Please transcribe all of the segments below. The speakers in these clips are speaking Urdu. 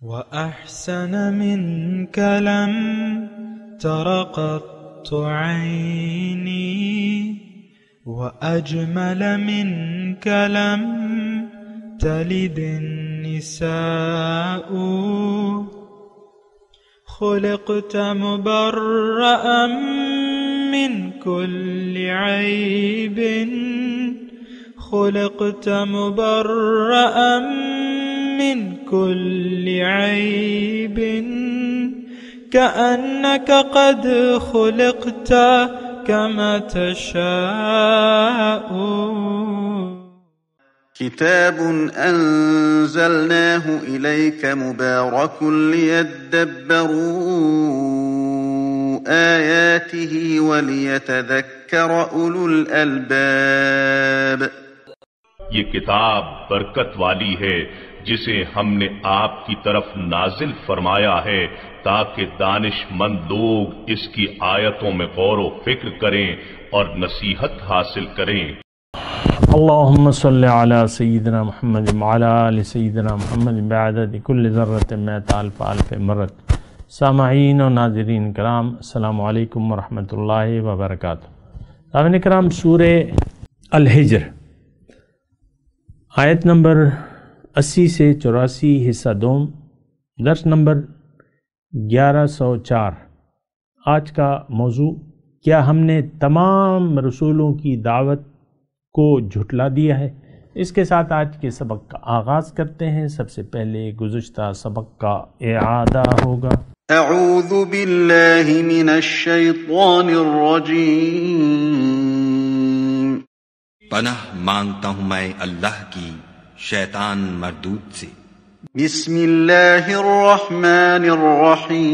وأحسن منك لم تر قط عيني وأجمل منك لم تلد النساء خلقت مبرأ من كل عيب خلقت مبرأ من كل عيب كأنك قد خلقت كما تشاء. كتاب أنزلناه إليك مبارك ليدبروا آياته وليتذكر أولو الألباب. یہ کتاب برکت والی ہے جسے ہم نے آپ کی طرف نازل فرمایا ہے تاکہ دانش مند لوگ اس کی آیتوں میں غور و فکر کریں اور نصیحت حاصل کریں. اللہم صلی علی سیدنا محمد وعلی آل سیدنا محمد بعدد کل ذرۃ مئۃ الف الف مرت. سامعین و ناظرین کرام، السلام علیکم ورحمۃ اللہ وبرکاتہ. سامعین کرام، سورہ الحجر آیت نمبر 80 سے 84 حصہ دوم، درس نمبر 1104. آج کا موضوع: کیا ہم نے تمام رسولوں کی دعوت کو جھٹلا دیا ہے؟ اس کے ساتھ آج کے سبق کا آغاز کرتے ہیں. سب سے پہلے گزشتہ سبق کا اعادہ ہوگا. اعوذ باللہ من الشیطان الرجیم. پناہ مانگتا ہوں میں اللہ کی شیطان مردود سے. بسم اللہ الرحمن الرحیم.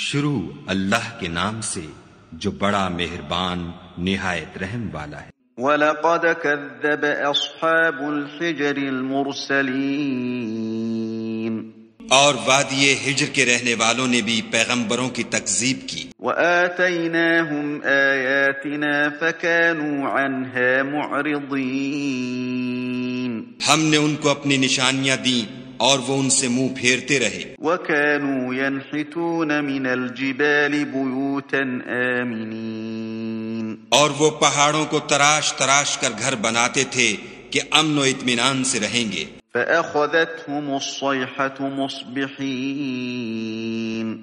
شروع اللہ کے نام سے جو بڑا مہربان نہایت رحم والا ہے. وَلَقَدْ كَذَّبَ أَصْحَابُ الْحِجْرِ الْمُرْسَلِينَ. اور وادی ہجر کے رہنے والوں نے بھی پیغمبروں کی تکذیب کی. وَآتَيْنَاهُمْ آيَاتِنَا فَكَانُوا عَنْهَا مُعْرِضِينَ. ہم نے ان کو اپنی نشانیاں دیں اور وہ ان سے منہ پھیرتے رہے. وَكَانُوا يَنْحِتُونَ مِنَ الْجِبَالِ بُيُوتًا آمِنِينَ. اور وہ پہاڑوں کو تراش تراش کر گھر بناتے تھے کہ امن و اطمینان سے رہیں گے. فَأَخَذَتْهُمُ الصَّيْحَةُ مُصْبِحِينَ.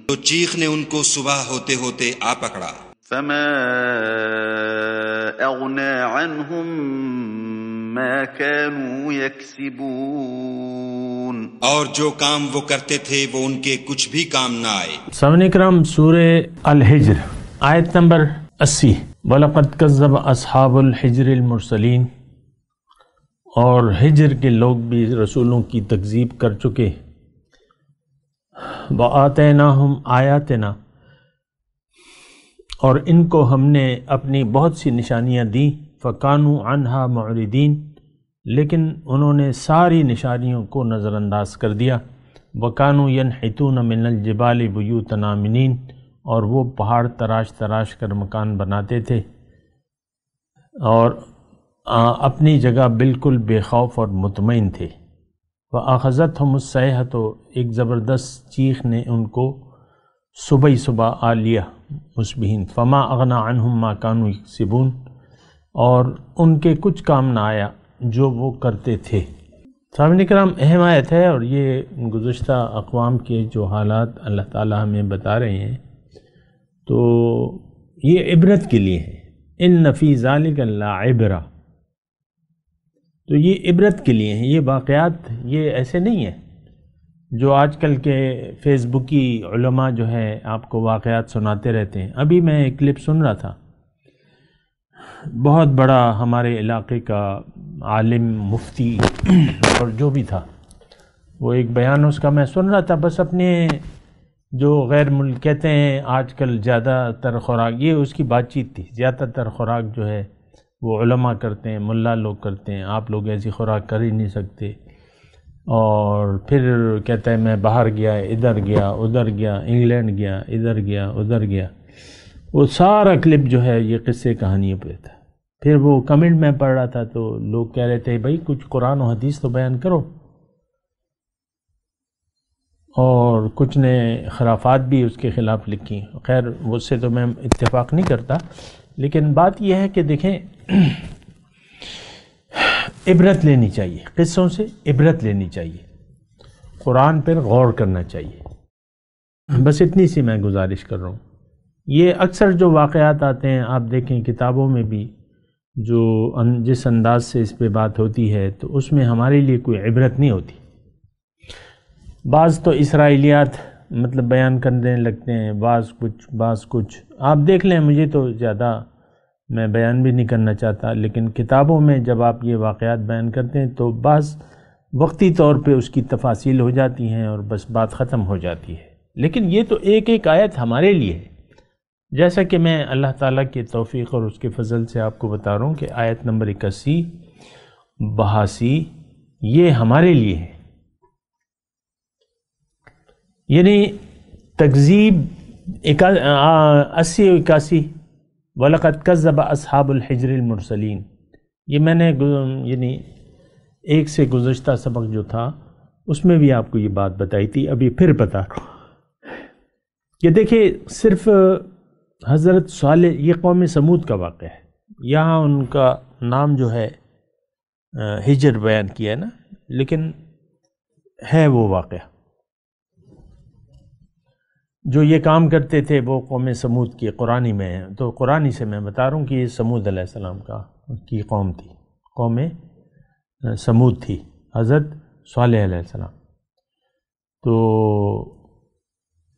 تو چیخ نے ان کو صبح ہوتے ہوتے آ پکڑا. فَمَا أَغْنَى عَنْهُمْ مَا كَانُوا يَكْسِبُونَ. اور جو کام وہ کرتے تھے وہ ان کے کچھ بھی کام نہ آئے. سامعین کرام، سورہ الحجر آیت نمبر 80. وَلَقَدْ كَذَّبَ أَصْحَابُ الْحِجْرِ الْمُرْسَلِينَ. اور ہجر کے لوگ بھی رسولوں کی تکذیب کر چکے. وَآتَيْنَاهُمْ آیَاتِنَا. اور ان کو ہم نے اپنی بہت سی نشانیاں دیں. فَكَانُوا عَنْهَا مُعْرِضِينَ. لیکن انہوں نے ساری نشانیوں کو نظر انداز کر دیا. وَكَانُوا يَنْحِتُونَ مِنَ الْجِبَالِ بُيُوتًا آمِنِينَ. اور وہ پہاڑ تراش تراش کر مکان بناتے تھے اور اپنی جگہ بالکل بے خوف اور مطمئن تھے. وَأَخَذَتْهُمُ الصَّيْحَةُ. ایک زبردست چیخ نے ان کو صبح صبح آ لیا مصبحین. فَمَا أَغْنَى عَنْهُمْ مَا كَانُوا يَكْسِبُونَ. اور ان کے کچھ کام نہ آیا جو وہ کرتے تھے. سامعین کرام، اہم آیت ہے اور یہ گزشتہ اقوام کے جو حالات اللہ تعالی ہمیں بتا رہے ہیں تو یہ عبرت کے لیے ہے. إِنَّ فِي ذَلِكَ لَعِبْرَةً. تو یہ عبرت کے لیے ہیں. یہ واقعات یہ ایسے نہیں ہیں جو آج کل کے فیس بکی علماء جو ہے آپ کو واقعات سناتے رہتے ہیں. ابھی میں ایک کلپ سن رہا تھا، بہت بڑا ہمارے علاقے کا عالم مفتی اور جو بھی تھا، وہ ایک بیان اس کا میں سن رہا تھا. بس اپنے جو غیر ملک کہتے ہیں آج کل زیادہ تر خوراک، یہ اس کی بات چیت تھی. زیادہ تر خوراک جو ہے وہ علماء کرتے ہیں، ملا لوگ کرتے ہیں، آپ لوگ ایسی خوراک کر ہی نہیں سکتے. اور پھر کہتا ہے میں باہر گیا، ادھر گیا ادھر گیا، انگلینڈ گیا، ادھر گیا ادھر گیا. وہ سارا کلپ جو ہے یہ قصے کہانیوں پہ تھا. پھر وہ کمنٹ میں پڑھ رہا تھا تو لوگ کہہ رہے تھے بھائی کچھ قرآن و حدیث تو بیان کرو. اور کچھ نے خرافات بھی اس کے خلاف لکھی. خیر اس سے تو میں اتفاق نہیں کرتا، لیکن بات یہ ہے کہ دیکھیں عبرت لینی چاہیے، قصوں سے عبرت لینی چاہیے، قرآن پر غور کرنا چاہیے. بس اتنی سی میں گزارش کر رہا ہوں. یہ اکثر جو واقعات آتے ہیں آپ دیکھیں کتابوں میں بھی، جو جس انداز سے اس پہ بات ہوتی ہے تو اس میں ہمارے لیے کوئی عبرت نہیں ہوتی. بعض تو اسرائیلیات مطلب بیان کرنے لگتے ہیں، بعض کچھ آپ دیکھ لیں. مجھے تو زیادہ میں بیان بھی نہیں کرنا چاہتا، لیکن کتابوں میں جب آپ یہ واقعات بیان کرتے ہیں تو بعض وقتی طور پہ اس کی تفاصیل ہو جاتی ہیں اور بس بات ختم ہو جاتی ہے. لیکن یہ تو ایک ایک آیت ہمارے لیے ہے، جیسا کہ میں اللہ تعالیٰ کے توفیق اور اس کے فضل سے آپ کو بتا رہا ہوں کہ آیت نمبر 81 82 یہ ہمارے لیے ہے. یعنی تکذیب 80 و 81 وَلَقَدْ كَذَّبَ أَصْحَابُ الْحِجْرِ الْمُرْسَلِينَ، یہ میں نے یعنی ایک سے گزشتہ سبق جو تھا اس میں بھی آپ کو یہ بات بتائی تھی، ابھی پھر بتا کہ دیکھیں صرف حضرت صالح، یہ قوم سمود کا واقعہ ہے. یہاں ان کا نام جو ہے ہجر بیان کیا ہے نا، لیکن ہے وہ واقعہ جو یہ کام کرتے تھے وہ قوم سمود کی قرآنی میں ہے. تو قرآنی سے میں بتا رہا ہوں کہ یہ سمود علیہ السلام کی قوم تھی، قوم سمود تھی حضرت صالح علیہ السلام. تو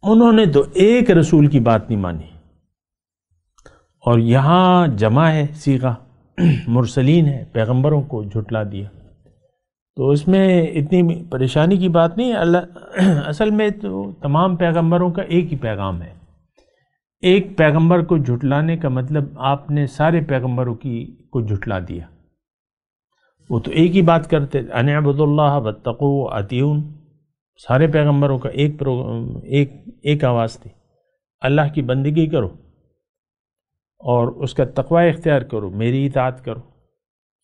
انہوں نے تو ایک رسول کی بات نہیں مانی، اور یہاں جمع ہے صیغہ، مرسلین ہے، پیغمبروں کو جھٹلا دیا. تو اس میں اتنی پریشانی کی بات نہیں ہے. اصل میں تو تمام پیغمبروں کا ایک ہی پیغام ہے. ایک پیغمبر کو جھٹلانے کا مطلب آپ نے سارے پیغمبروں کو جھٹلا دیا. وہ تو ایک ہی بات کرتے، ان اعبدوا اللہ واتقوا واطیعون. سارے پیغمبروں کا ایک آواز تھی، اللہ کی بندگی کرو اور اس کا تقوی اختیار کرو، میری اطاعت کرو.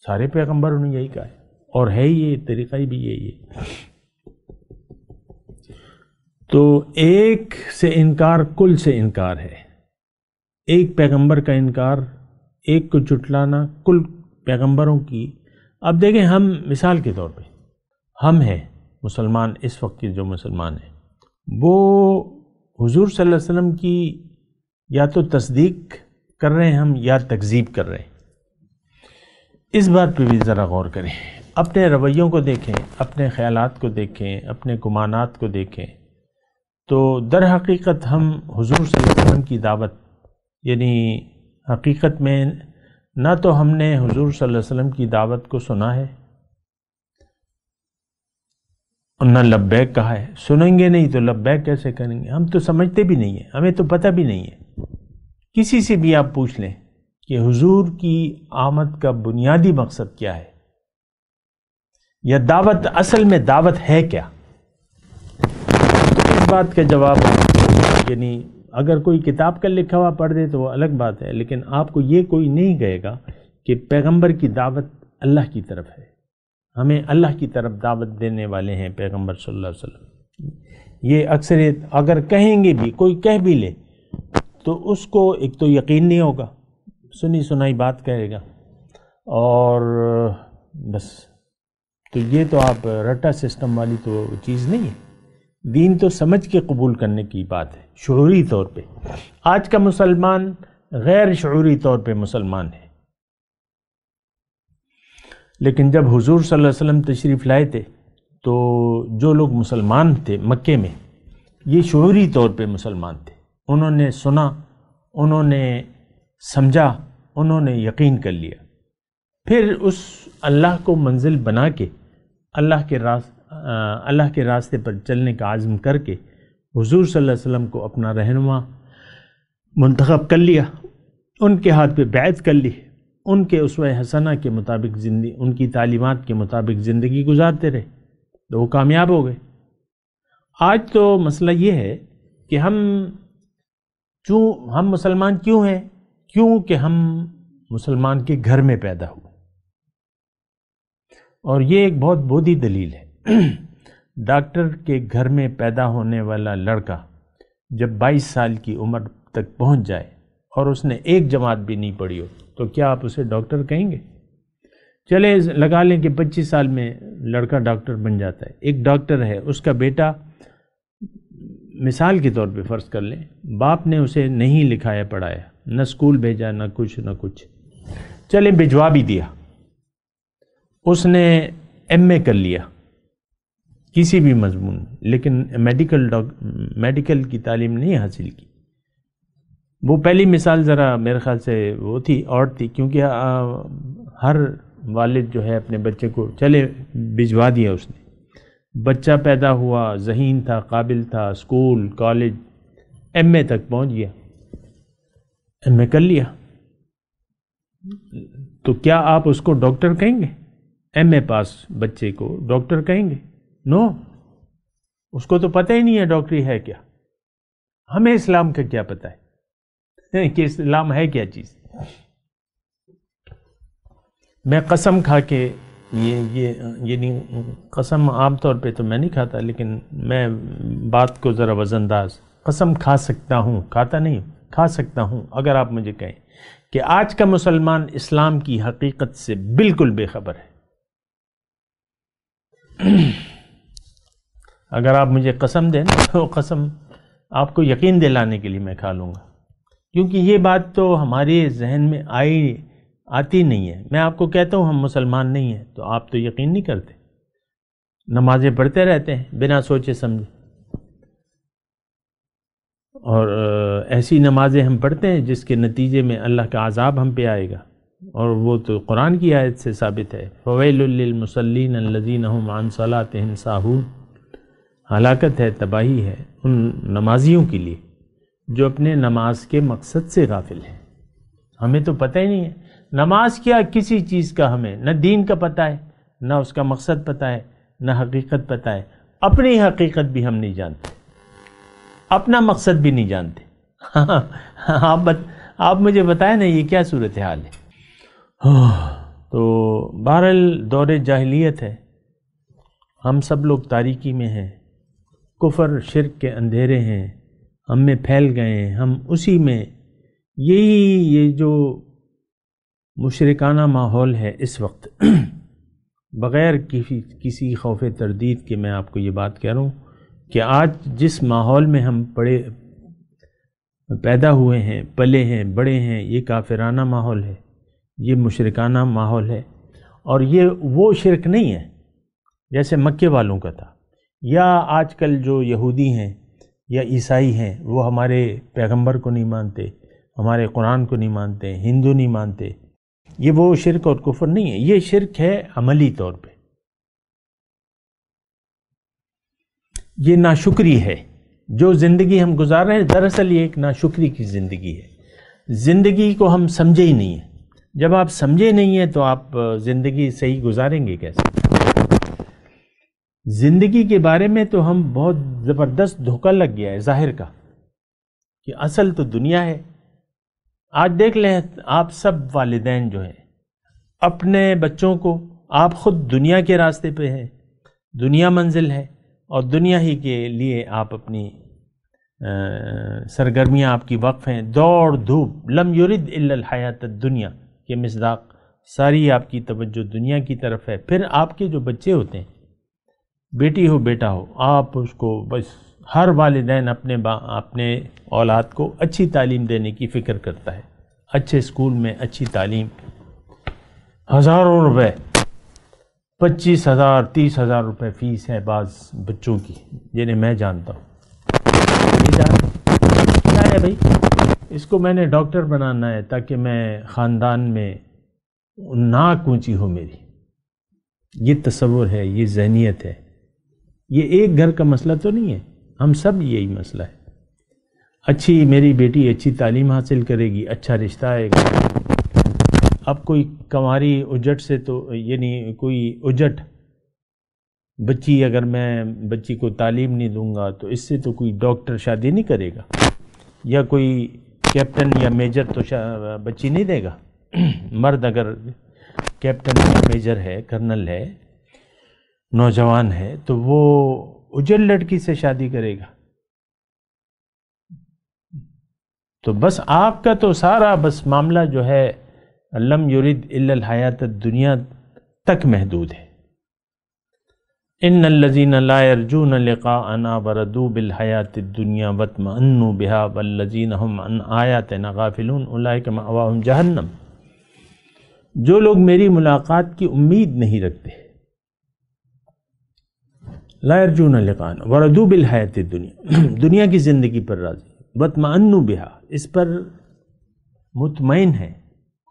سارے پیغمبروں نے یہی کہا ہے، اور ہے یہ طریقہ بھی یہی ہے. تو ایک سے انکار کل سے انکار ہے. ایک پیغمبر کا انکار، ایک کو جھٹلانا کل پیغمبروں کی. اب دیکھیں ہم مثال کے طور پہ ہم ہیں مسلمان، اس وقت کے جو مسلمان ہیں وہ حضور صلی اللہ علیہ وسلم کی یا تو تصدیق کر رہے ہیں ہم، یا تکذیب کر رہے ہیں. اس بات پہ بھی ذرا غور کریں، اپنے رویوں کو دیکھیں، اپنے خیالات کو دیکھیں، اپنے گمانات کو دیکھیں. تو در حقیقت ہم حضور صلی اللہ علیہ وسلم کی دعوت، یعنی حقیقت میں نہ تو ہم نے حضور صلی اللہ علیہ وسلم کی دعوت کو سنا ہے اور نہ لبیک کہا ہے. سنیں گے نہیں تو لبیک کیسے کریں گے؟ ہم تو سمجھتے بھی نہیں ہیں، ہمیں تو پتہ بھی نہیں ہے. کسی سے بھی آپ پوچھ لیں کہ حضور کی آمد کا بنیادی مقصد کیا ہے، یا دعوت اصل میں دعوت ہے کیا؟ تو اس بات کا جواب یعنی اگر کوئی کتاب کا لکھا ہوا پڑھ دے تو وہ الگ بات ہے، لیکن آپ کو یہ کوئی نہیں کہے گا کہ پیغمبر کی دعوت اللہ کی طرف ہے، ہمیں اللہ کی طرف دعوت دینے والے ہیں پیغمبر صلی اللہ علیہ وسلم. یہ اکثریت اگر کہیں گے بھی، کوئی کہہ بھی لے تو اس کو ایک تو یقین نہیں ہوگا، سنی سنائی بات کہے گا، اور بس. تو یہ تو آپ رٹا سسٹم والی تو چیز نہیں ہے. دین تو سمجھ کے قبول کرنے کی بات ہے، شعوری طور پہ. آج کا مسلمان غیر شعوری طور پہ مسلمان ہے، لیکن جب حضور صلی اللہ علیہ وسلم تشریف لائے تھے تو جو لوگ مسلمان تھے مکے میں، یہ شعوری طور پہ مسلمان تھے. انہوں نے سنا، انہوں نے سمجھا، انہوں نے یقین کر لیا. پھر اس اللہ کو منزل بنا کے اللہ کے راستے پر چلنے کا عزم کر کے حضور صلی اللہ علیہ وسلم کو اپنا رہنما منتخب کر لیا، ان کے ہاتھ پہ بیعت کر لی، ان کے اسوہ حسنہ کے مطابق زندگی، ان کی تعلیمات کے مطابق زندگی گزارتے رہے تو وہ کامیاب ہو گئے. آج تو مسئلہ یہ ہے کہ ہم مسلمان کیوں ہیں؟ کیونکہ ہم مسلمان کے گھر میں پیدا ہوئے، اور یہ ایک بہت بودھی دلیل ہے. ڈاکٹر کے گھر میں پیدا ہونے والا لڑکا جب 22 سال کی عمر تک پہنچ جائے اور اس نے ایک جماعت بھی نہیں پڑھی ہو تو کیا آپ اسے ڈاکٹر کہیں گے؟ چلے لگا لیں کہ 25 سال میں لڑکا ڈاکٹر بن جاتا ہے، ایک ڈاکٹر ہے، اس کا بیٹا مثال کے طور پہ فرض کر لیں باپ نے اسے نہیں لکھایا پڑھایا، نہ اسکول بھیجا، نہ کچھ، چلے بھجوا بھی دیا، اس نے ایم اے کر لیا کسی بھی مضمون میں، لیکن میڈیکل کی تعلیم نہیں حاصل کی۔ وہ پہلی مثال ذرا میرے خیال سے وہ تھی اور تھی، کیونکہ ہر والد جو ہے اپنے بچے کو چلے بھجوا دیا، اس نے بچہ پیدا ہوا، ذہین تھا، قابل تھا، اسکول کالج ایم اے تک پہنچ گیا، ایم اے کر لیا، تو کیا آپ اس کو ڈاکٹر کہیں گے؟ ایم اے پاس بچے کو ڈاکٹر کہیں گے؟ نو، اس کو تو پتہ ہی نہیں ہے ڈاکٹری ہے کیا۔ ہمیں اسلام کا کیا پتہ ہے کہ اسلام ہے کیا چیز؟ میں قسم کھا کے یہ قسم عام طور پہ تو میں نہیں کھاتا، لیکن میں بات کو ذرا وزنداز قسم کھا سکتا ہوں، کھاتا نہیں ہوں، کھا سکتا ہوں اگر آپ مجھے کہیں کہ آج کا مسلمان اسلام کی حقیقت سے بالکل بے خبر ہے۔ اگر آپ مجھے قسم دیں تو قسم آپ کو یقین دلانے کے لیے میں کھا لوں گا، کیونکہ یہ بات تو ہمارے ذہن میں آتی نہیں ہے۔ میں آپ کو کہتا ہوں ہم مسلمان نہیں ہیں تو آپ تو یقین نہیں کرتے، نمازیں پڑھتے رہتے ہیں بنا سوچے سمجھے، اور ایسی نمازیں ہم پڑھتے ہیں جس کے نتیجے میں اللہ کا عذاب ہم پہ آئے گا، اور وہ تو قرآن کی آیت سے ثابت ہے، فویل للمصلین الذین هم عن صلاتهم ساہون۔ ہلاکت ہے، تباہی ہے ان نمازیوں کے لیے جو اپنے نماز کے مقصد سے غافل ہیں۔ ہمیں تو پتہ ہی نہیں ہے نماز کیا، کسی چیز کا ہمیں نہ دین کا پتہ ہے، نہ اس کا مقصد پتہ ہے، نہ حقیقت پتہ ہے، اپنی حقیقت بھی ہم نہیں جانتے، اپنا مقصد بھی نہیں جانتے۔ آپ مجھے بتائیں نا یہ کیا صورتحال ہے؟ تو بہرحال دور جاہلیت ہے، ہم سب لوگ تاریکی میں ہیں، کفر شرک کے اندھیرے ہیں، ہم میں پھیل گئے ہیں، ہم اسی میں یہ جو مشرکانہ ماحول ہے اس وقت، بغیر کسی خوف تردید کے میں آپ کو یہ بات کہہ رہا ہوں کہ آج جس ماحول میں ہم پیدا ہوئے ہیں، پلے ہیں، بڑے ہیں، یہ کافرانہ ماحول ہے، یہ مشرکانہ ماحول ہے، اور یہ وہ شرک نہیں ہے جیسے مکے والوں کا تھا، یا آج کل جو یہودی ہیں یا عیسائی ہیں وہ ہمارے پیغمبر کو نہیں مانتے، ہمارے قرآن کو نہیں مانتے، ہندو نہیں مانتے۔ یہ وہ شرک اور کفر نہیں ہے، یہ شرک ہے عملی طور پہ، یہ ناشکری ہے۔ جو زندگی ہم گزار رہے ہیں دراصل یہ ایک ناشکری کی زندگی ہے، زندگی کو ہم سمجھے ہی نہیں ہیں۔ جب آپ سمجھے نہیں ہیں تو آپ زندگی صحیح گزاریں گے کیسے؟ زندگی کے بارے میں تو ہم بہت زبردست دھوکہ لگ گیا ہے ظاہر کا، کہ اصل تو دنیا ہے۔ آج دیکھ لیں آپ سب والدین جو ہیں اپنے بچوں کو، آپ خود دنیا کے راستے پہ ہیں، دنیا منزل ہے، اور دنیا ہی کے لیے آپ اپنی سرگرمیاں آپ کی وقف ہیں، دوڑ دھوپ، لم یرد الا الحیات الدنیا کے مصداق، ساری آپ کی توجہ دنیا کی طرف ہے۔ پھر آپ کے جو بچے ہوتے ہیں، بیٹی ہو بیٹا ہو، آپ اس کو بس ہر والدین اپنے اولاد کو اچھی تعلیم دینے کی فکر کرتا ہے، اچھے اسکول میں اچھی تعلیم، ہزاروں روپے، 25,000 30,000 روپے فیس ہے بعض بچوں کی، جنہیں میں جانتا ہوں۔ کیا ہے بھائی؟ اس کو میں نے ڈاکٹر بنانا ہے تاکہ میں خاندان میں ناک اونچی ہو میری۔ یہ تصور ہے، یہ ذہنیت ہے، یہ ایک گھر کا مسئلہ تو نہیں ہے، ہم سب یہی مسئلہ ہے۔ اچھی میری بیٹی اچھی تعلیم حاصل کرے گی، اچھا رشتہ آئے گا۔ اب کوئی کنواری اجٹ سے تو یعنی کوئی اجٹ بچی، اگر میں بچی کو تعلیم نہیں دوں گا تو اس سے تو کوئی ڈاکٹر شادی نہیں کرے گا، یا کوئی کیپٹن یا میجر تو بچی نہیں دے گا۔ مرد اگر کیپٹن یا میجر ہے، کرنل ہے، نوجوان ہے، تو وہ اجل لڑکی سے شادی کرے گا؟ تو بس آپ کا تو سارا بس معاملہ جو ہے لم یرد الا الحیات الدنیا تک محدود ہے. ان الذین لا یرجون لقاءنا وردوا بالحیات الدنیا واطمأنوا بها والذین هم عن آیاتنا غافلون اولئک مأواهم جہنم. جو لوگ میری ملاقات کی امید نہیں رکھتے، لا یرجون لقاءنا وردوا بالحیات الدنیا، دنیا کی زندگی پر راضی، واطمأنوا بها، اس پر مطمئن ہیں،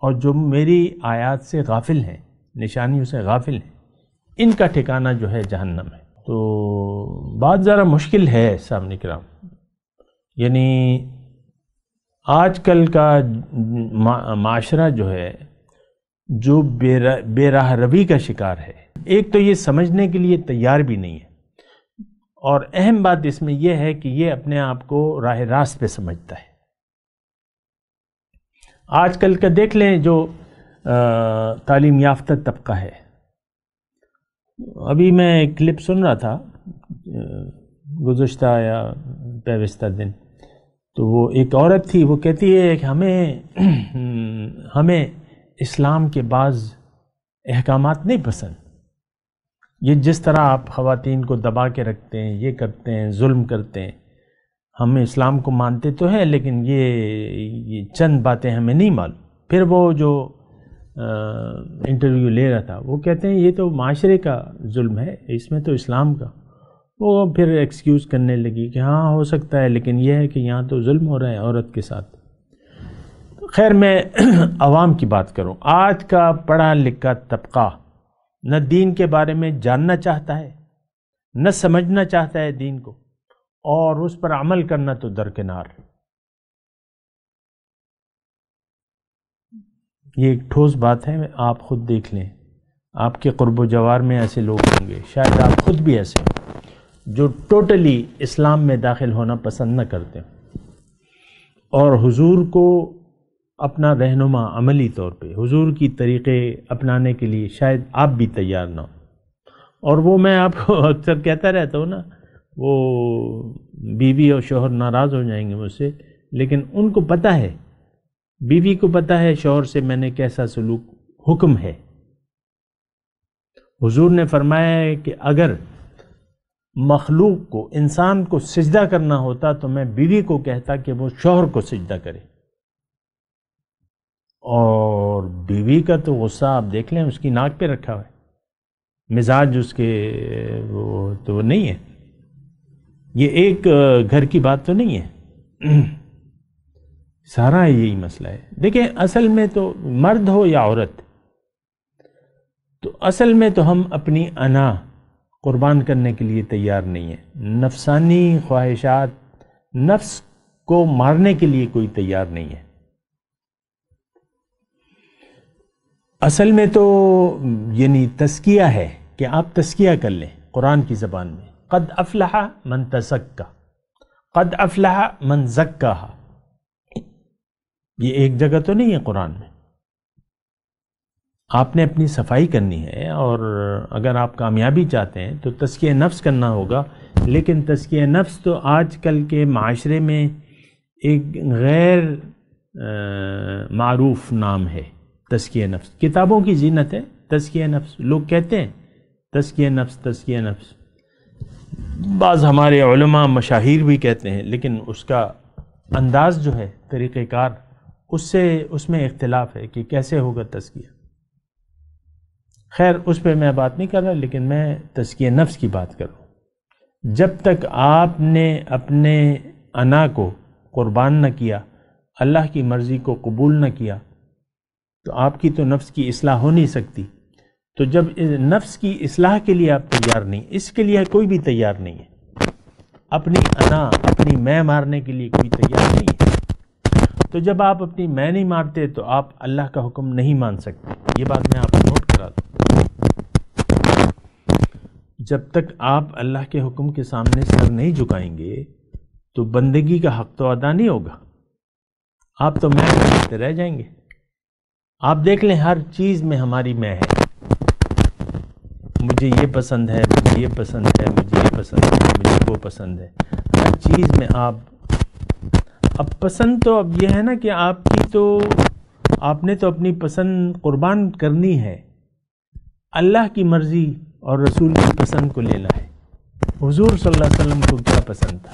اور جو میری آیات سے غافل ہیں، نشانیوں سے غافل ہیں، ان کا ٹھکانہ جو ہے جہنم ہے. تو بات ذرا مشکل ہے سامنے کرام. یعنی آج کل کا معاشرہ جو ہے جو بے راہ روی کا شکار ہے، ایک تو یہ سمجھنے کے لیے تیار بھی نہیں ہے، اور اہم بات اس میں یہ ہے کہ یہ اپنے آپ کو راہ راست پہ سمجھتا ہے. آج کل کا دیکھ لیں جو تعلیم یافتہ طبقہ ہے. ابھی میں ایک کلپ سن رہا تھا گزشتہ یا پیوستہ دن، تو وہ ایک عورت تھی، وہ کہتی ہے کہ ہمیں اسلام کے بعض احکامات نہیں پسند. یہ جس طرح آپ خواتین کو دبا کے رکھتے ہیں، یہ کرتے ہیں، ظلم کرتے ہیں. ہم اسلام کو مانتے تو ہیں لیکن یہ چند باتیں ہمیں نہیں معلوم. پھر وہ جو انٹرویو لے رہا تھا وہ کہتے ہیں یہ تو معاشرے کا ظلم ہے، اس میں تو اسلام کا. وہ پھر ایکسکیوز کرنے لگی کہ ہاں ہو سکتا ہے، لیکن یہ ہے کہ یہاں تو ظلم ہو رہا ہے عورت کے ساتھ. خیر میں عوام کی بات کروں. آج کا پڑھا لکھا طبقہ نہ دین کے بارے میں جاننا چاہتا ہے، نہ سمجھنا چاہتا ہے دین کو، اور اس پر عمل کرنا تو درکنار. یہ ایک ٹھوس بات ہے، آپ خود دیکھ لیں. آپ کے قرب و جوار میں ایسے لوگ ہوں گے، شاید آپ خود بھی ایسے ہوں، جو ٹوٹلی اسلام میں داخل ہونا پسند نہ کرتے ہیں، اور حضور کو اپنا رہنما عملی طور پہ حضور کی طریقے اپنانے کے لیے شاید آپ بھی تیار نہ ہوں. اور وہ میں آپ کو اکثر کہتا رہتا ہوں نا، وہ بیوی اور شوہر ناراض ہو جائیں گے مجھ سے، لیکن ان کو پتہ ہے، بیوی کو پتہ ہے شوہر سے میں نے کیسا سلوک حکم ہے. حضور نے فرمایا ہے کہ اگر مخلوق کو، انسان کو سجدہ کرنا ہوتا تو میں بیوی کو کہتا کہ وہ شوہر کو سجدہ کرے. اور بیوی کا تو غصہ آپ دیکھ لیں، اس کی ناک پہ رکھا ہوا ہے، مزاج اس کے وہ تو نہیں ہے. یہ ایک گھر کی بات تو نہیں ہے، سارا یہی مسئلہ ہے. دیکھیں اصل میں تو مرد ہو یا عورت، تو اصل میں تو ہم اپنی انا قربان کرنے کے لیے تیار نہیں ہیں. نفسانی خواہشات، نفس کو مارنے کے لیے کوئی تیار نہیں ہے. اصل میں تو یعنی تزکیہ ہے کہ آپ تزکیہ کر لیں. قرآن کی زبان میں قد افلح من تزکا، قد افلح من زکاہا، یہ ایک جگہ تو نہیں ہے قرآن میں. آپ نے اپنی صفائی کرنی ہے، اور اگر آپ کامیابی چاہتے ہیں تو تزکیہ نفس کرنا ہوگا. لیکن تزکیہ نفس تو آج کل کے معاشرے میں ایک غیر معروف نام ہے. تزکیہ نفس کتابوں کی زینت ہے. تزکیہ نفس لوگ کہتے ہیں تزکیہ نفس، تزکیہ نفس. بعض ہمارے علماء مشاہیر بھی کہتے ہیں، لیکن اس کا انداز جو ہے، طریقہ کار، اس میں اختلاف ہے کہ کیسے ہوگا تزکیہ. خیر اس پہ میں بات نہیں کر رہا، لیکن میں تزکیہ نفس کی بات کر رہا ہوں. جب تک آپ نے اپنے انا کو قربان نہ کیا، اللہ کی مرضی کو قبول نہ کیا، تو آپ کی تو نفس کی اصلاح ہو نہیں سکتی. تو جب نفس کی اصلاح کے لیے آپ تیار نہیں، اس کے لیے کوئی بھی تیار نہیں ہے. اپنی انا، اپنی میں مارنے کے لیے کوئی تیار نہیں ہے. تو جب آپ اپنی میں نہیں مارتے تو آپ اللہ کا حکم نہیں مان سکتے. یہ بات میں آپ کو نوٹ کرا دوں. جب تک آپ اللہ کے حکم کے سامنے سر نہیں جھکائیں گے تو بندگی کا حق تو ادا نہیں ہوگا. آپ تو میں کرتے رہ جائیں گے. آپ دیکھ لیں ہر چیز میں ہماری میں ہے. مجھے یہ پسند ہے، مجھے یہ پسند ہے، مجھے یہ پسند ہے، مجھے وہ پسند ہے، ہر چیز میں اب پسند تو اب یہ ہے نا کہ آپ نے تو اپنی پسند قربان کرنی ہے، اللہ کی مرضی اور رسول کی پسند کو لینا ہے۔ حضور صلی اللہ علیہ وسلم کو کیا پسند تھا،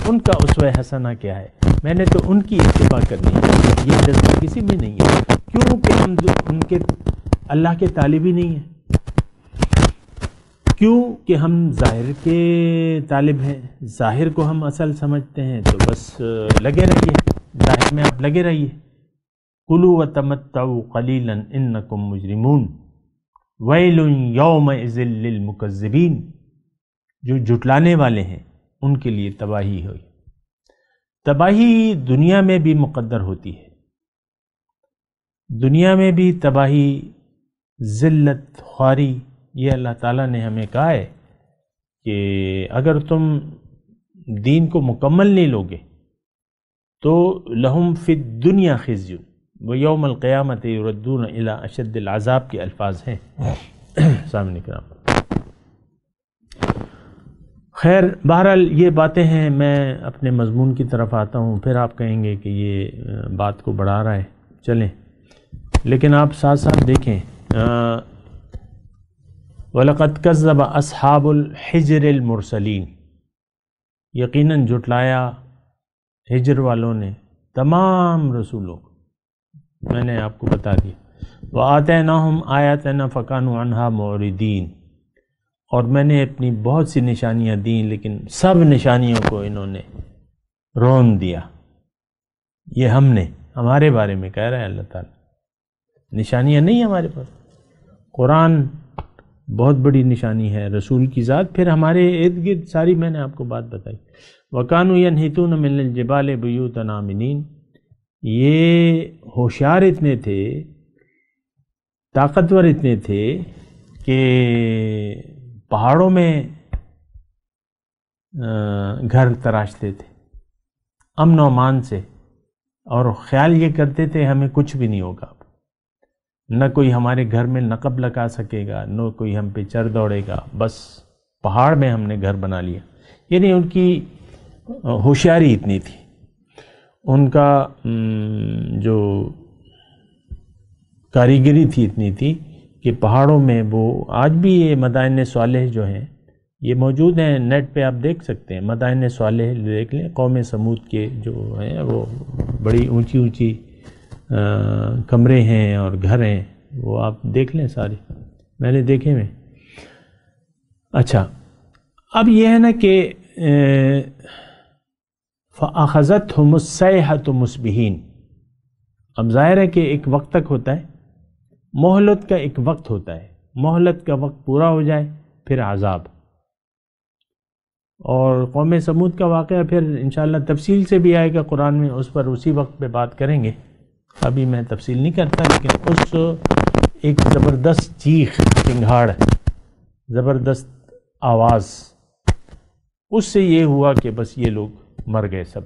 ان کا اسوہ حسنہ کیا ہے، میں نے تو ان کی اتباع کرنی ہے، یہ جذبہ کسی میں نہیں ہے، کیونکہ ہم ان کے اللہ کے طالب ہی نہیں ہیں، کیوں کہ ہم ظاہر کے طالب ہیں، ظاہر کو ہم اصل سمجھتے ہیں، تو بس لگے رہیے ظاہر میں، آپ لگے رہیے۔ کلوا وتمتعوا قلیلا انکم مجرمون ویل یومئذ للمکذبین، جو جھٹلانے والے ہیں ان کے لیے تباہی ہوئی۔ تباہی دنیا میں بھی مقدر ہوتی ہے، دنیا میں بھی تباہی، ذلت، خواری، یہ اللہ تعالیٰ نے ہمیں کہا ہے کہ اگر تم دین کو مکمل نہیں لوگے تو لہم فی الدنیا خزی ویوم القیامت یردون الی اشد العذاب کے الفاظ ہیں سامنے کرام۔ خیر بہرحال یہ باتیں ہیں، میں اپنے مضمون کی طرف آتا ہوں، پھر آپ کہیں گے کہ یہ بات کو بڑھا رہا ہے، چلیں، لیکن آپ ساتھ ساتھ دیکھیں وَلَقَدْ كَذَّبَ أَصْحَابُ الْحِجْرِ الْمُرْسَلِينَ، یقیناً جھٹلایا ہجر والوں نے تمام رسولوں کو، میں نے آپ کو بتا دیا۔ وَآتَيْنَاهُمْ آيَاتِنَا فَكَانُوا عَنْهَا مُعْرِضِينَ، اور میں نے اپنی بہت سی نشانیاں دیں لیکن سب نشانیوں کو انہوں نے رون دیا۔ یہ ہمارے بارے میں کہہ رہا ہے اللہ تعالیٰ، نشانیاں نہیں ہمارے پاس، قرآن بہت بڑی نشانی ہے، رسول کی ذات، پھر ہمارے ارد گرد ساری میں نے آپ کو بات بتائی۔ وَكَانُوا يَنْحِتُونَ مِنَ الْجِبَالِ بُيُوتًا آمِنِينَ، یہ ہوشیار اتنے تھے، طاقتور اتنے تھے کہ پہاڑوں میں گھر تراشتے تھے امن و امان سے، اور خیال یہ کرتے تھے ہمیں کچھ بھی نہیں ہوگا، نہ کوئی ہمارے گھر میں نقب لگا سکے گا، نہ کوئی ہم پہ چڑھ دوڑے گا، بس پہاڑ میں ہم نے گھر بنا لیا۔ یعنی ان کی ہوشیاری اتنی تھی، ان کا جو کاریگری تھی اتنی تھی کہ پہاڑوں میں وہ آج بھی یہ مدائن صالح جو ہیں یہ موجود ہیں، نیٹ پہ آپ دیکھ سکتے ہیں، مدائن صالح دیکھ لیں، قوم سمود کے جو ہیں وہ بڑی اونچی اونچی کمرے ہیں اور گھر ہیں، وہ آپ دیکھ لیں سارے، میں نے دیکھے میں۔ اچھا اب یہ ہے نا کہ فَأَخَذَتْهُمُ الصَّيْحَةُ مُصْبِحِينَ، اب ظاہر ہے کہ ایک وقت تک ہوتا ہے، مہلت کا ایک وقت ہوتا ہے، مہلت کا وقت پورا ہو جائے پھر عذاب۔ اور قوم سمود کا واقعہ پھر انشاءاللہ تفصیل سے بھی آئے گا قرآن میں، اس پر اسی وقت پہ بات کریں گے، ابھی میں تفصیل نہیں کرتا، لیکن اس ایک زبردست چیخ، چنگھاڑ، زبردست آواز، اس سے یہ ہوا کہ بس یہ لوگ مر گئے سب۔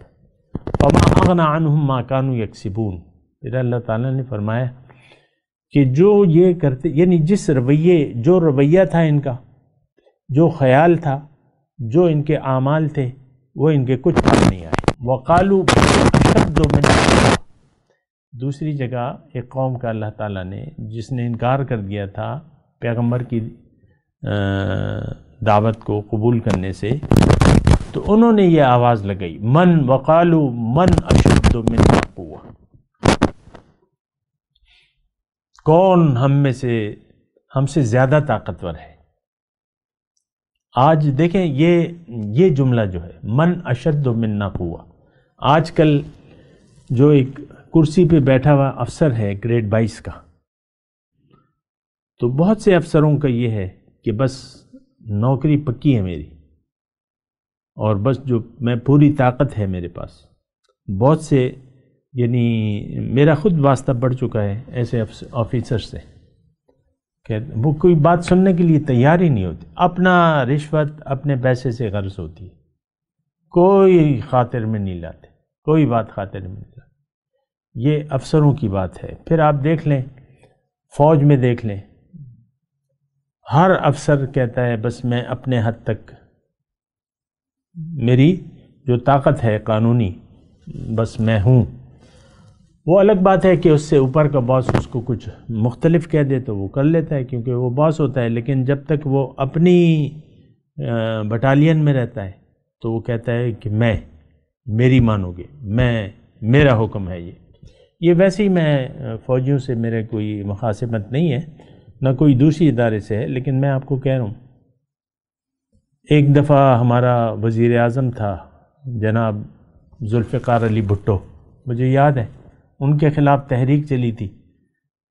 فَمَا أَغْنَى عَنْهُمْ مَا كَانُوا يَكْسِبُونَ، پھر اللہ تعالیٰ نے فرمایا کہ جو یہ کرتے، یعنی جس رویے، جو رویہ تھا ان کا، جو خیال تھا، جو ان کے اعمال تھے، وہ ان کے کچھ کام نہیں آئے۔ وَقَالُوا أَشَدُّ مِنْ، دوسری جگہ ایک قوم کا اللہ تعالیٰ نے جس نے انکار کر دیا تھا پیغمبر کی دعوت کو قبول کرنے سے، تو انہوں نے یہ آواز لگائی، وَقَالُوا مَنْ أَشَدُّ مِنَّا قُوَّةً، کون ہم سے زیادہ طاقتور ہے۔ آج دیکھیں یہ جملہ جو ہے من اشد منا قوہ، آج کل جو ایک کرسی پہ بیٹھا ہوا افسر ہے گریڈ 22 کا، تو بہت سے افسروں کا یہ ہے کہ بس نوکری پکی ہے میری، اور بس جو میں پوری طاقت ہے میرے پاس۔ بہت سے، یعنی میرا خود واسطہ بڑھ چکا ہے ایسے آفیسر سے کہ وہ کوئی بات سننے کے لیے تیار ہی نہیں ہوتے، اپنا رشوت اپنے پیسے سے غرض ہوتی ہے، کوئی خاطر میں نہیں لاتے، کوئی بات خاطر میں نہیں لاتے۔ یہ افسروں کی بات ہے۔ پھر آپ دیکھ لیں فوج میں، دیکھ لیں ہر افسر کہتا ہے بس میں اپنے حد تک، میری جو طاقت ہے قانونی بس میں ہوں. وہ الگ بات ہے کہ اس سے اوپر کا باس اس کو کچھ مختلف کہہ دے تو وہ کر لیتا ہے کیونکہ وہ باس ہوتا ہے، لیکن جب تک وہ اپنی بٹالین میں رہتا ہے تو وہ کہتا ہے کہ میری مانو گے، میرا حکم ہے. یہ ویسے ہی میں فوجیوں سے میرے کوئی مخاصمت نہیں ہے، نہ کوئی دوسری ادارے سے ہے، لیکن میں آپ کو کہہ رہا ہوں ایک دفعہ ہمارا وزیر اعظم تھا جناب ذوالفقار علی بھٹو، مجھے یاد ہے ان کے خلاف تحریک چلی تھی،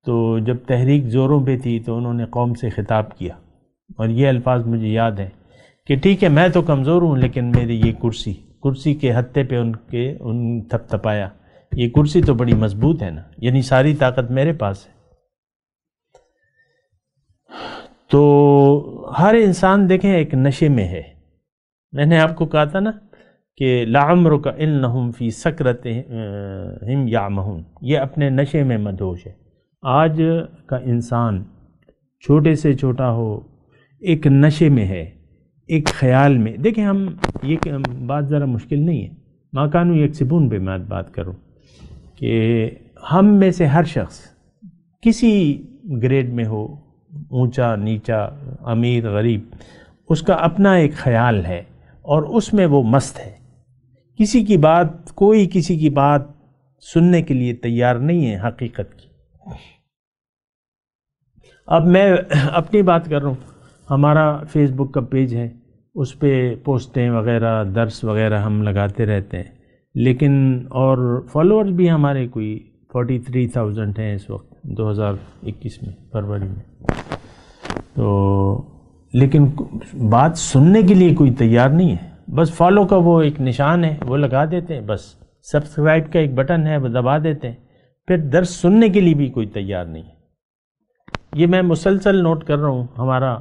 تو جب تحریک زوروں پہ تھی تو انہوں نے قوم سے خطاب کیا اور یہ الفاظ مجھے یاد ہیں کہ ٹھیک ہے میں تو کمزور ہوں لیکن میری یہ کرسی کے ہتھے پہ ان تھپ تھپایا، یہ کرسی تو بڑی مضبوط ہے نا، یعنی ساری طاقت میرے پاس ہے. تو ہر انسان دیکھیں ایک نشے میں ہے. میں نے آپ کو کہا تھا نا کہ لعمرک انہم فی سکرتہم یعمہون، یہ اپنے نشے میں مدہوش ہے. آج کا انسان چھوٹے سے چھوٹا ہو ایک نشے میں ہے، ایک خیال میں. دیکھیں ہم یہ بات ذرا مشکل نہیں ہے، ما کانوا یکسبون پہ میں بات کروں کہ ہم میں سے ہر شخص کسی گریڈ میں ہو، اونچا نیچا، امیر غریب، اس کا اپنا ایک خیال ہے اور اس میں وہ مست ہے. کوئی کسی کی بات سننے کے لیے تیار نہیں ہے حقیقت کی. اب میں اپنی بات کر رہا ہوں، ہمارا فیس بک کا پیج ہے، اس پہ پوسٹیں وغیرہ درس وغیرہ ہم لگاتے رہتے ہیں، لیکن اور فالوورز بھی ہمارے کوئی 43,000 ہیں اس وقت 2021 میں فروری میں. تو لیکن بات سننے کے لیے کوئی تیار نہیں ہے. بس فالو کا وہ ایک نشان ہے وہ لگا دیتے ہیں، بس سبسکرائب کا ایک بٹن ہے وہ دبا دیتے ہیں، پھر درس سننے کے لیے بھی کوئی تیار نہیں ہے. یہ میں مسلسل نوٹ کر رہا ہوں. ہمارا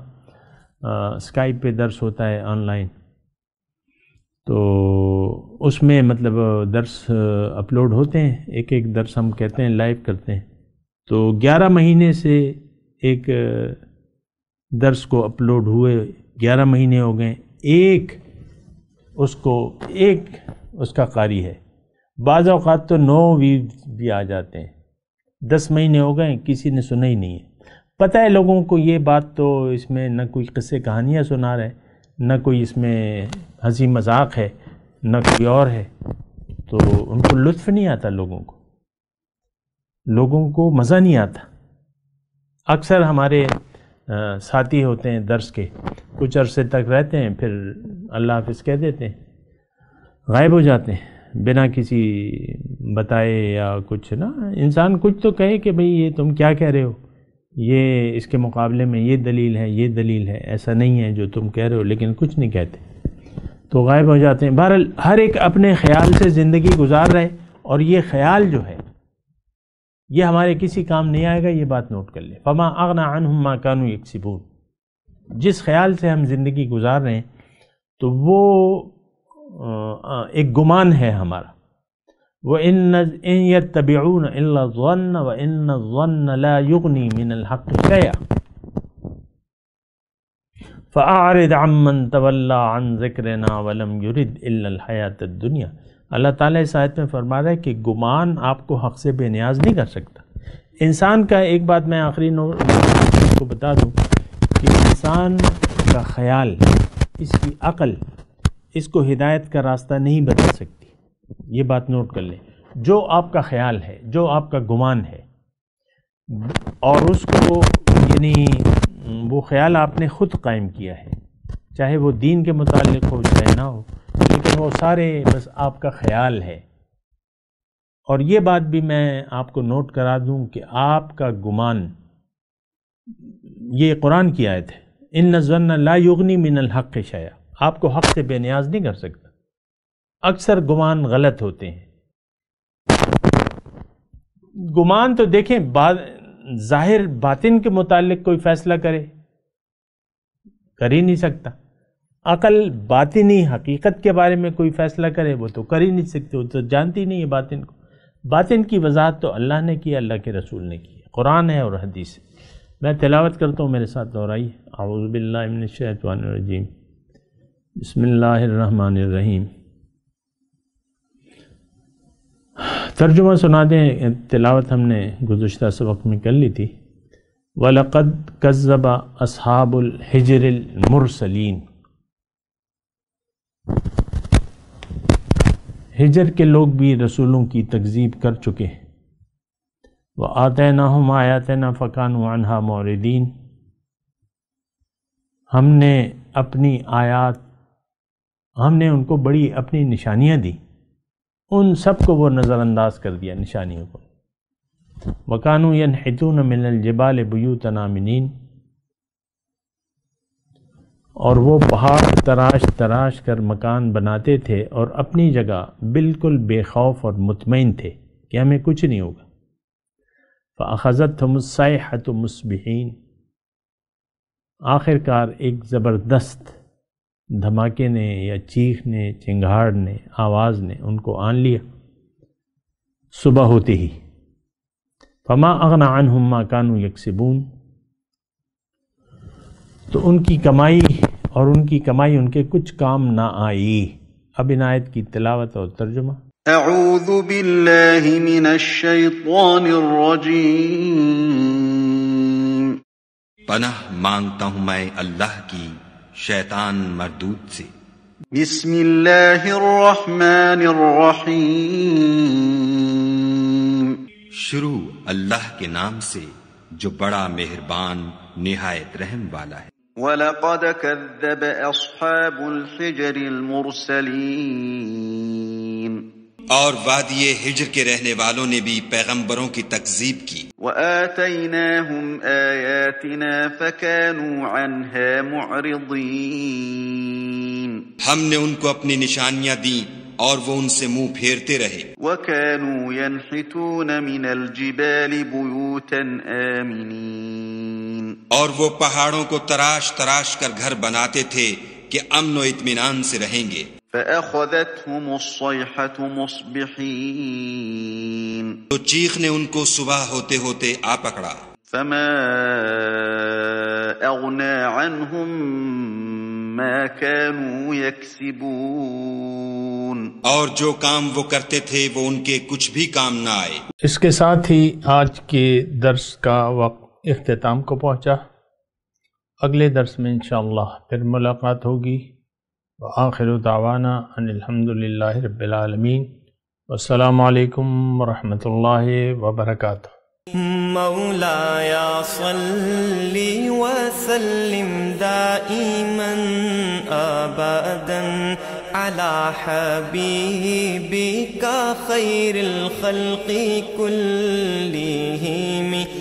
اسکائپ پہ درس ہوتا ہے آن لائن، تو اس میں مطلب درس اپلوڈ ہوتے ہیں، ایک ایک درس ہم کہتے ہیں لائیو کرتے ہیں. تو 11 مہینے سے ایک درس کو اپلوڈ ہوئے 11 مہینے ہو گئے، ایک اس کا قاری ہے. بعض اوقات تو 9 ویوز بھی آ جاتے ہیں. 10 مہینے ہو گئے کسی نے سنا ہی نہیں ہے. پتہ ہے لوگوں کو یہ بات، تو اس میں نہ کوئی قصے کہانیاں سنا رہے، نہ کوئی اس میں ہنسی مذاق ہے، نہ کوئی اور ہے، تو ان کو لطف نہیں آتا، لوگوں کو مزہ نہیں آتا. اکثر ہمارے ساتھی ہوتے ہیں درس کے، کچھ عرصے تک رہتے ہیں، پھر اللہ حافظ کہہ دیتے ہیں، غائب ہو جاتے ہیں بنا کسی بتائے یا کچھ. نا انسان کچھ تو کہے کہ بھئی یہ تم کیا کہہ رہے ہو، یہ اس کے مقابلے میں یہ دلیل ہے، یہ دلیل ہے، ایسا نہیں ہے جو تم کہہ رہے ہو، لیکن کچھ نہیں کہتے تو غائب ہو جاتے ہیں. بہرحال ہر ایک اپنے خیال سے زندگی گزار رہے، اور یہ خیال جو ہے یہ ہمارے کسی کام نہیں آئے گا. یہ بات نوٹ کر لیں. فما اغنى عنهم ما كانوا يكسبون. جس خیال سے ہم زندگی گزار رہے ہیں تو وہ ایک گمان ہے ہمارا. وَإِن يَتَّبِعُونَ إِلَّا الظَّنَّ وَإِنَّ الظَّنَّ لَا يُغْنِي مِنَ الْحَقِّ شَيْئًا فَأَعْرِضْ عَمَّنْ تَوَلَّى عَنْ ذِكْرِنَا وَلَمْ يُرِدْ إِلَّا الْحَيَاةَ الدُّنْيَا. اللہ تعالیٰ اس آیت میں فرما رہا ہے کہ گمان آپ کو حق سے بے نیاز نہیں کر سکتا. انسان کا ایک بات میں آخری نوٹ کو بتا دوں کہ انسان کا خیال، اس کی عقل اس کو ہدایت کا راستہ نہیں بتا سکتی. یہ بات نوٹ کر لیں. جو آپ کا خیال ہے، جو آپ کا گمان ہے، اور اس کو یعنی وہ خیال آپ نے خود قائم کیا ہے، چاہے وہ دین کے متعلق ہو چاہے نہ ہو، لیکن وہ سارے بس آپ کا خیال ہے. اور یہ بات بھی میں آپ کو نوٹ کرا دوں کہ آپ کا گمان، یہ قرآن کی آیت ہے، ان الظن لا یغنی من الحق شیئا، آپ کو حق سے بے نیاز نہیں کر سکتا. اکثر گمان غلط ہوتے ہیں. گمان تو دیکھیں ظاہر باطن کے متعلق کوئی فیصلہ کرے، کر ہی نہیں سکتا. عقل باطنی حقیقت کے بارے میں کوئی فیصلہ کرے، وہ تو کر ہی نہیں سکتے، وہ تو جانتی نہیں ہے باطن کو. باطن کی وضاحت تو اللہ نے کی، اللہ کے رسول نے کی، قرآن ہے اور حدیث ہے. میں تلاوت کرتا ہوں، میرے ساتھ دہرائیے۔ اعوذ باللہ من الشیطان الرجیم، بسم اللہ الرحمن الرحیم۔ ترجمہ سنا دیں، تلاوت ہم نے گزشتہ سبق میں کر لی تھی۔ وَلَقَدْ كَذَّبَ أَصْحَابُ الْحِجْرِ الْمُرْسَلِينَ، ہجر کے لوگ بھی رسولوں کی تکذیب کر چکے ہیں۔ وَآتَيْنَاهُمْ آيَاتِنَا فَكَانُوا عَنْهَا مُعْرِضِينَ، ہم نے اپنی آیات، ہم نے ان کو بڑی اپنی نشانیاں دی، ان سب کو وہ نظر انداز کر دیا نشانیوں کو۔ وَكَانُوا يَنْحِتُونَ مِنَ الْجِبَالِ بُيُوتًا آمِنِينَ، اور وہ پہاڑ تراش تراش کر مکان بناتے تھے اور اپنی جگہ بالکل بے خوف اور مطمئن تھے کہ ہمیں کچھ نہیں ہوگا۔ فَأَخَذَتْهُمُ الصَّيْحَةُ مُصْبِحِينَ، آخر کار ایک زبردست دھماکے نے یا چیخ نے، چنگھاڑ نے، آواز نے ان کو آن لیا صبح ہوتے ہی۔ فما اغنى عنهم ما كانوا يكسبون، تو ان کی کمائی اور ان کی کمائی ان کے کچھ کام نہ آئی۔ اب ان آیت کی تلاوت اور ترجمہ۔ اعوذ باللہ من الشیطان الرجیم، پناہ مانگتا ہوں میں اللہ کی شیطان مردود سے۔ بسم اللہ الرحمن الرحیم، شروع اللہ کے نام سے جو بڑا مہربان نہایت رحم والا ہے۔ وَلَقَدْ كَذَّبَ أَصْحَابُ الْحِجْرِ الْمُرْسَلِينَ، اور وادی ہجر کے رہنے والوں نے بھی پیغمبروں کی تکذیب کی۔ وَآتَيْنَاهُمْ آيَاتِنَا فَكَانُوا عَنْهَا مُعْرِضِينَ، ہم نے ان کو اپنی نشانیاں دیں اور وہ ان سے منہ پھیرتے رہے۔ وَكَانُوا يَنْحِتُونَ مِنَ الْجِبَالِ بُيُوتًا آمِنِينَ، اور وہ پہاڑوں کو تراش تراش کر گھر بناتے تھے کہ امن و اطمینان سے رہیں گے۔ فَأَخَذَتْهُمُ الصَّيْحَةُ مُصْبِحِينَ، تو چیخ نے ان کو صبح ہوتے ہوتے آ پکڑا۔ فَمَا أَغْنَى عَنْهُمْ مَا كَانُوا يَكْسِبُونَ، اور جو کام وہ کرتے تھے وہ ان کے کچھ بھی کام نہ آئے۔ اس کے ساتھ ہی آج کے درس کا وقت اختتام کو پہنچا۔ اگلے درس میں انشاءاللہ پھر ملاقات ہوگی۔ وآخر دعوانا ان الحمدللہ رب العالمین، والسلام علیکم ورحمۃ اللہ وبرکاتہ۔ مولایا صلی وسلم دائما ابدا علی حبیبک خیر الخلق کل